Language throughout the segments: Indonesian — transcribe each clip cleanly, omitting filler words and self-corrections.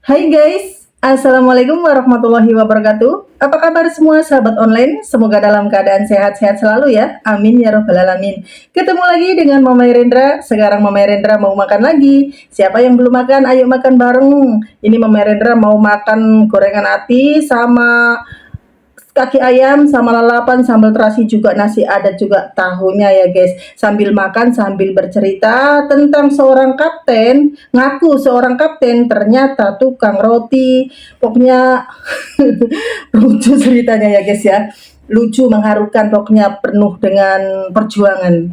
Hai guys, Assalamualaikum warahmatullahi wabarakatuh. Apa kabar semua sahabat online? Semoga dalam keadaan sehat-sehat selalu ya. Amin ya robbal alamin. Ketemu lagi dengan Mama Irendra. Sekarang Mama Irendra mau makan lagi. Siapa yang belum makan? Ayo makan bareng. Ini Mama Irendra mau makan gorengan ati sama kaki ayam sama lalapan, sambal terasi juga, nasi adat juga, tahunya ya guys. Sambil makan sambil bercerita tentang seorang kapten, ngaku seorang kapten ternyata tukang roti. Pokoknya lucu ceritanya ya guys ya. Lucu, mengharukan, pokoknya penuh dengan perjuangan.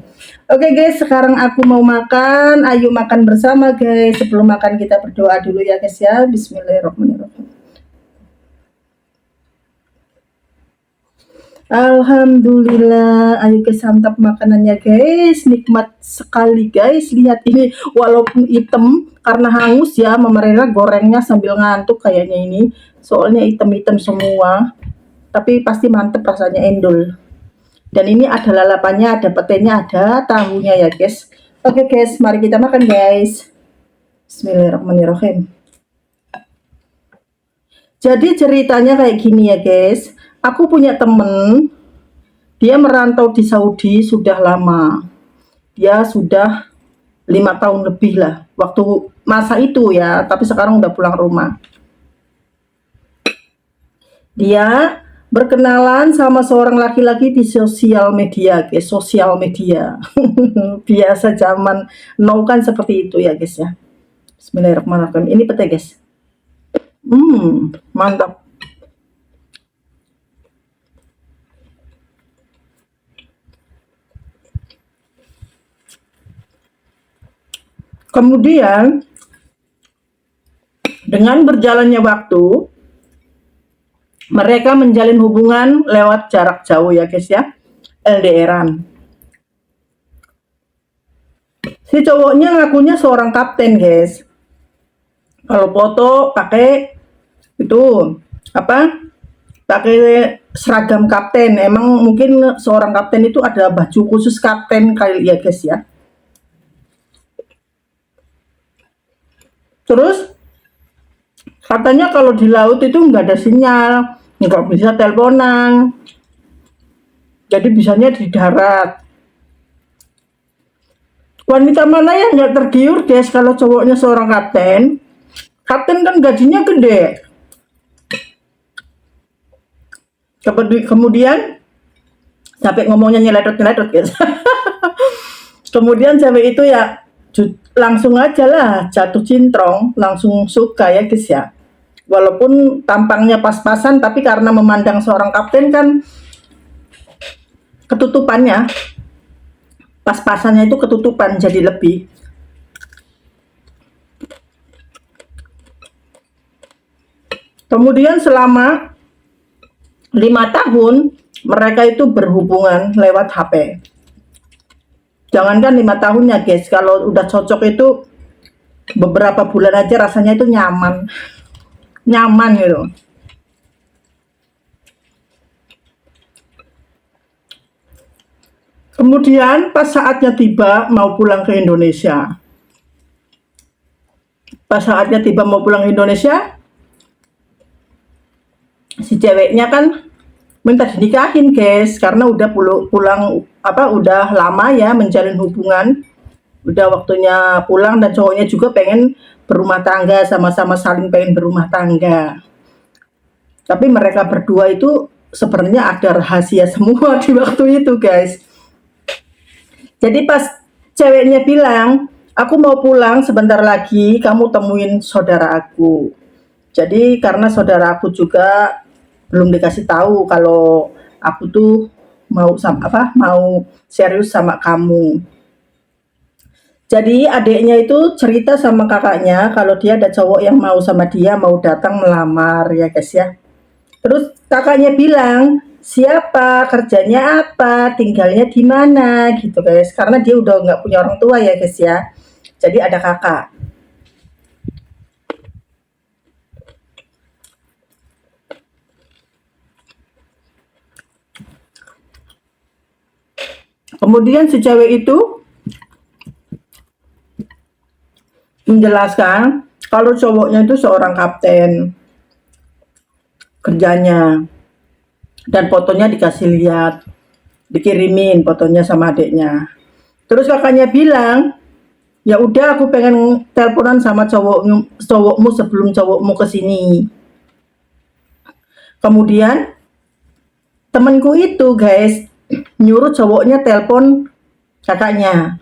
Oke guys, sekarang aku mau makan. Ayo makan bersama guys. Sebelum makan kita berdoa dulu ya guys ya. Bismillahirrahmanirrahim. Alhamdulillah, ayo kita santap makanannya guys, nikmat sekali guys. Lihat ini, walaupun hitam karena hangus ya, Mama Rera gorengnya sambil ngantuk kayaknya ini. Soalnya hitam-hitam semua, tapi pasti mantep rasanya, endul. Dan ini ada lalapannya, ada petenya, ada tahunya ya guys. Oke guys, mari kita makan guys. Bismillahirrahmanirrahim. Jadi ceritanya kayak gini ya guys. Aku punya temen, dia merantau di Saudi sudah lama. Dia sudah 5 tahun lebih lah. Waktu masa itu ya, tapi sekarang udah pulang rumah. Dia berkenalan sama seorang laki-laki di sosial media, guys. Sosial media. Biasa zaman now kan seperti itu ya guys ya. Bismillahirrahmanirrahim. Ini pete guys. Mantap. Kemudian dengan berjalannya waktu, mereka menjalin hubungan lewat jarak jauh ya guys ya, LDRan. Si cowoknya ngakunya seorang kapten guys. Kalau foto pakai itu apa? Pakai seragam kapten. Emang mungkin seorang kapten itu ada baju khusus kapten kali ya guys ya. Terus katanya kalau di laut itu nggak ada sinyal, nggak bisa teleponan, jadi bisanya di darat. Wanita mana yang nggak tergiur guys kalau cowoknya seorang kapten? Kapten kan gajinya gede. Kemudian sampai ngomongnya nyeledot guys. Kemudian cewek itu ya langsung aja lah jatuh cintrong, langsung suka ya guys ya. Walaupun tampangnya pas-pasan, tapi karena memandang seorang kapten kan ketutupannya, pas-pasannya itu ketutupan jadi lebih. Kemudian selama 5 tahun mereka itu berhubungan lewat HP. Jangankan 5 tahunnya guys, kalau udah cocok itu beberapa bulan aja rasanya itu nyaman gitu. Kemudian pas saatnya tiba mau pulang ke Indonesia, si ceweknya kan minta dinikahin guys, karena udah pulang udah lama ya menjalin hubungan, udah waktunya pulang, dan cowoknya juga pengen berumah tangga, sama-sama saling pengen berumah tangga. Tapi mereka berdua itu sebenarnya ada rahasia semua di waktu itu guys. Jadi pas ceweknya bilang, aku mau pulang sebentar lagi, kamu temuin saudara aku. Jadi karena saudara aku juga belum dikasih tahu kalau aku tuh mau serius sama kamu. Jadi adiknya itu cerita sama kakaknya kalau dia ada cowok yang mau sama dia, mau datang melamar ya guys ya. Terus kakaknya bilang, siapa, kerjanya apa, tinggalnya di mana gitu guys. Karena dia udah nggak punya orang tua ya guys ya. Jadi ada kakak. Kemudian si cewek itu menjelaskan Kalau cowoknya itu seorang kapten kerjanya, dan fotonya dikasih lihat, dikirimin fotonya sama adiknya. Terus kakaknya bilang, ya udah aku pengen teleponan sama cowokmu sebelum cowokmu kesini. Kemudian temanku itu guys nyuruh cowoknya telepon kakaknya.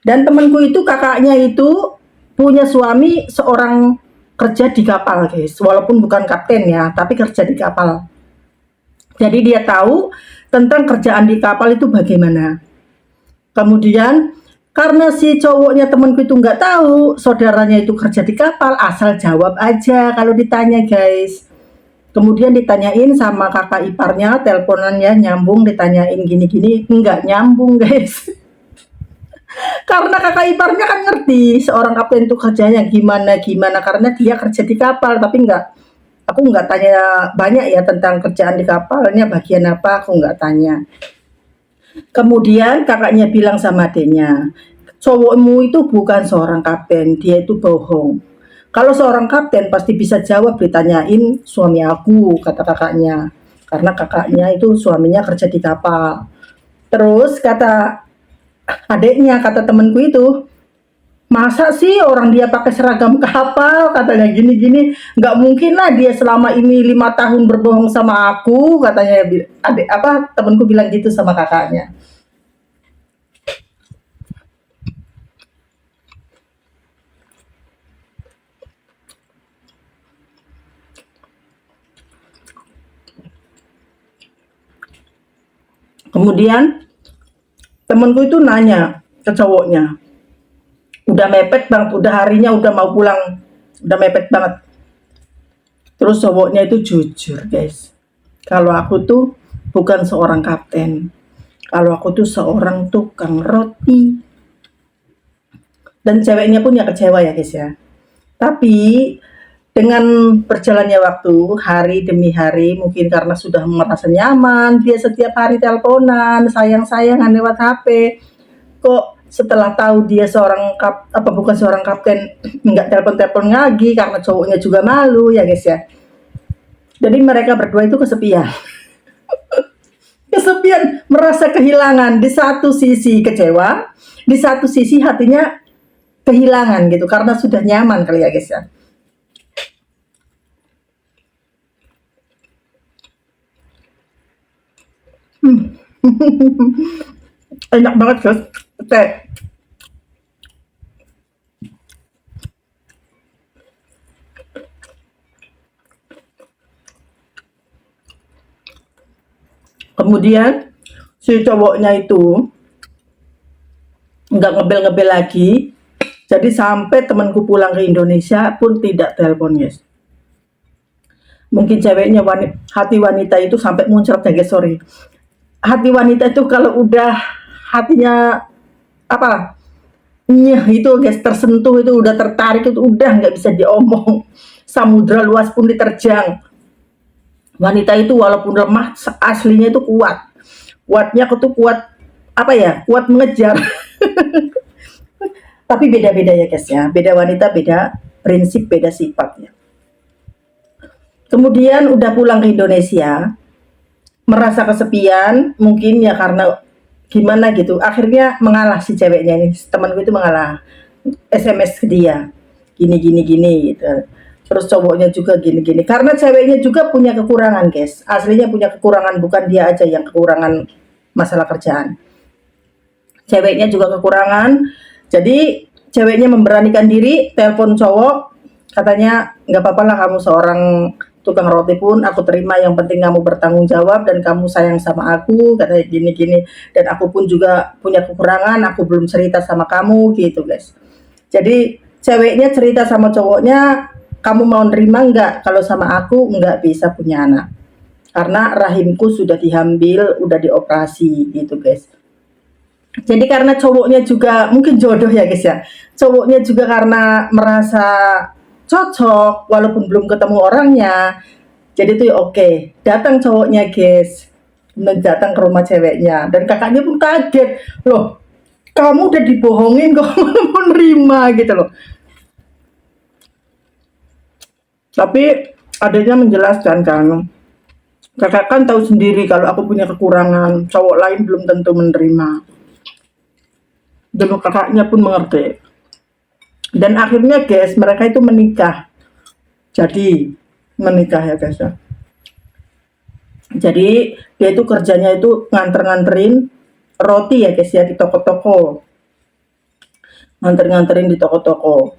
Dan temanku itu kakaknya itu punya suami seorang kerja di kapal guys, walaupun bukan kapten ya, tapi kerja di kapal. Jadi dia tahu tentang kerjaan di kapal itu bagaimana. Kemudian karena si cowoknya temanku itu nggak tahu saudaranya itu kerja di kapal, asal jawab aja kalau ditanya guys. Kemudian ditanyain sama kakak iparnya, teleponannya nyambung, ditanyain gini-gini, nggak nyambung guys. Karena kakak iparnya kan ngerti seorang kapten itu kerjanya gimana-gimana, karena dia kerja di kapal, tapi aku nggak tanya banyak ya tentang kerjaan di kapalnya bagian apa, aku nggak tanya. Kemudian kakaknya bilang sama adiknya, cowokmu itu bukan seorang kapten, dia itu bohong. Kalau seorang kapten pasti bisa jawab ditanyain suami aku, kata kakaknya. Karena kakaknya itu suaminya kerja di kapal. Terus kata adiknya, kata temanku itu, masa sih orang dia pakai seragam kapal, katanya gini-gini, nggak mungkin lah dia selama ini 5 tahun berbohong sama aku, katanya. Adik apa temanku bilang gitu sama kakaknya. Kemudian temanku itu nanya ke cowoknya, udah mepet banget, udah harinya udah mau pulang, udah mepet banget. Terus cowoknya itu jujur guys, kalau aku tuh bukan seorang kapten, kalau aku tuh seorang tukang roti. Dan ceweknya pun ya kecewa ya guys ya. Tapi dengan berjalannya waktu, hari demi hari, mungkin karena sudah merasa nyaman, dia setiap hari teleponan, sayang-sayangan lewat HP. Kok setelah tahu dia bukan seorang kapten, nggak telepon-telepon lagi karena cowoknya juga malu ya guys ya. Jadi mereka berdua itu kesepian. Kesepian, merasa kehilangan. Di satu sisi kecewa, di satu sisi hatinya kehilangan gitu karena sudah nyaman kali ya guys ya. Enak banget guys, teh. Kemudian si cowoknya itu nggak ngebel-ngebel lagi. Jadi sampai temanku pulang ke Indonesia pun tidak telepon guys. Mungkin ceweknya hati wanita itu sampai muncrat ya guys, sorry. Hati wanita itu kalau udah hatinya apa, itu guys, tersentuh itu udah tertarik itu udah nggak bisa diomong. Samudra luas pun diterjang. Wanita itu walaupun lemah aslinya itu kuat. Kuatnya tuh kuat apa ya? Kuat mengejar. Tapi beda-beda ya guys ya. Beda wanita, beda prinsip, beda sifatnya. Kemudian udah pulang ke Indonesia, merasa kesepian, mungkin ya karena gimana gitu. Akhirnya mengalah si ceweknya ini, temanku itu mengalah. SMS ke dia, gini gini gini gitu. Terus cowoknya juga gini-gini. Karena ceweknya juga punya kekurangan, guys. Aslinya punya kekurangan, bukan dia aja yang kekurangan masalah kerjaan. Ceweknya juga kekurangan. Jadi ceweknya memberanikan diri, telepon cowok, katanya nggak apa-apa lah kamu seorang tukang roti pun aku terima, yang penting kamu bertanggung jawab dan kamu sayang sama aku, katanya gini-gini. Dan aku pun juga punya kekurangan, aku belum cerita sama kamu gitu guys. Jadi ceweknya cerita sama cowoknya, kamu mau nerima nggak kalau sama aku nggak bisa punya anak, karena rahimku sudah diambil, udah dioperasi gitu guys. Jadi karena cowoknya juga mungkin jodoh ya guys ya, cowoknya juga karena merasa cocok walaupun belum ketemu orangnya, jadi tuh oke, datang cowoknya guys, datang ke rumah ceweknya dan kakaknya pun kaget, loh kamu udah dibohongin kok menerima gitu loh. Tapi adanya menjelaskan kan, kakak kan tahu sendiri kalau aku punya kekurangan, cowok lain belum tentu menerima. Dan kakaknya pun mengerti. Dan akhirnya guys, mereka itu menikah. Jadi menikah ya guys ya. Jadi dia itu kerjanya itu nganter-nganterin roti ya guys ya di toko-toko. Nganter-nganterin di toko-toko.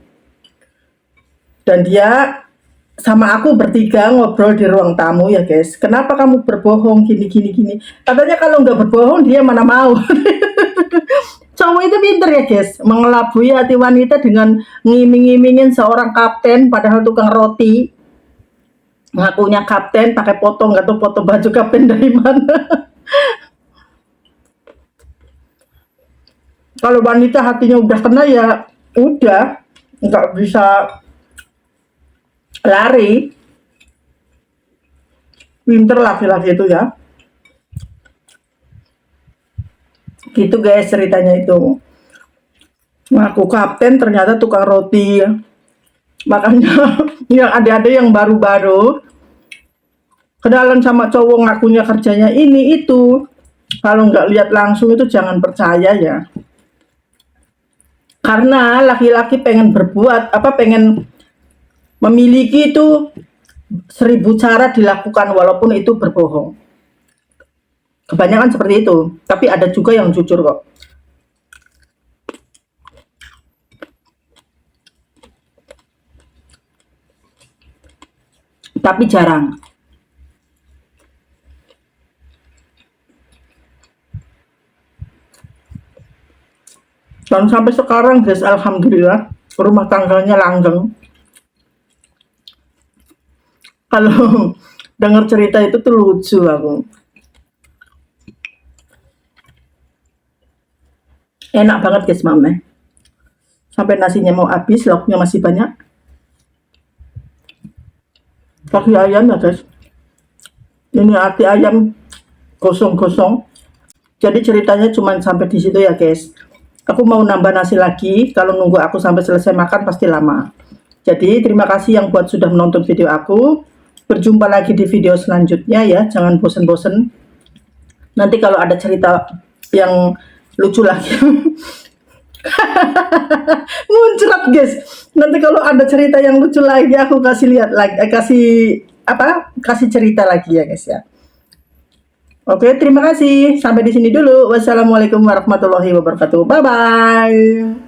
Dan dia sama aku bertiga ngobrol di ruang tamu ya guys. Kenapa kamu berbohong gini. Katanya kalau nggak berbohong dia mana mau. Cowok itu pinter ya guys, mengelabui hati wanita dengan ngiming-ngimingin seorang kapten padahal tukang roti. Ngakunya kapten pakai foto, nggak tahu foto baju kapten dari mana. Kalau wanita hatinya udah kena ya udah, nggak bisa lari. Pinter laki-laki itu ya. Gitu guys ceritanya itu. Ngaku kapten ternyata tukang roti. Makanya yang ada yang baru-baru kenalan sama cowok ngakunya kerjanya ini itu. Kalau nggak lihat langsung itu jangan percaya ya. Karena laki-laki pengen berbuat pengen memiliki itu 1000 cara dilakukan walaupun itu berbohong. Kebanyakan seperti itu, tapi ada juga yang jujur kok. Tapi jarang. Dan sampai sekarang guys, alhamdulillah rumah tangganya langgeng. Kalau dengar cerita itu tuh lucu aku. Enak banget guys mame. Sampai nasinya mau habis, lauknya masih banyak. Kaki ayam ya guys. Ini hati ayam gosong-gosong. Jadi ceritanya cuma sampai di situ ya guys. Aku mau nambah nasi lagi. Kalau nunggu aku sampai selesai makan pasti lama. Jadi terima kasih yang buat sudah menonton video aku. Berjumpa lagi di video selanjutnya ya. Jangan bosen-bosen. Nanti kalau ada cerita yang lucu lagi. Muncrat guys. Nanti kalau ada cerita yang lucu lagi aku kasih lihat lagi, kasih cerita lagi ya guys ya. Oke, terima kasih. Sampai di sini dulu. Wassalamualaikum warahmatullahi wabarakatuh. Bye bye.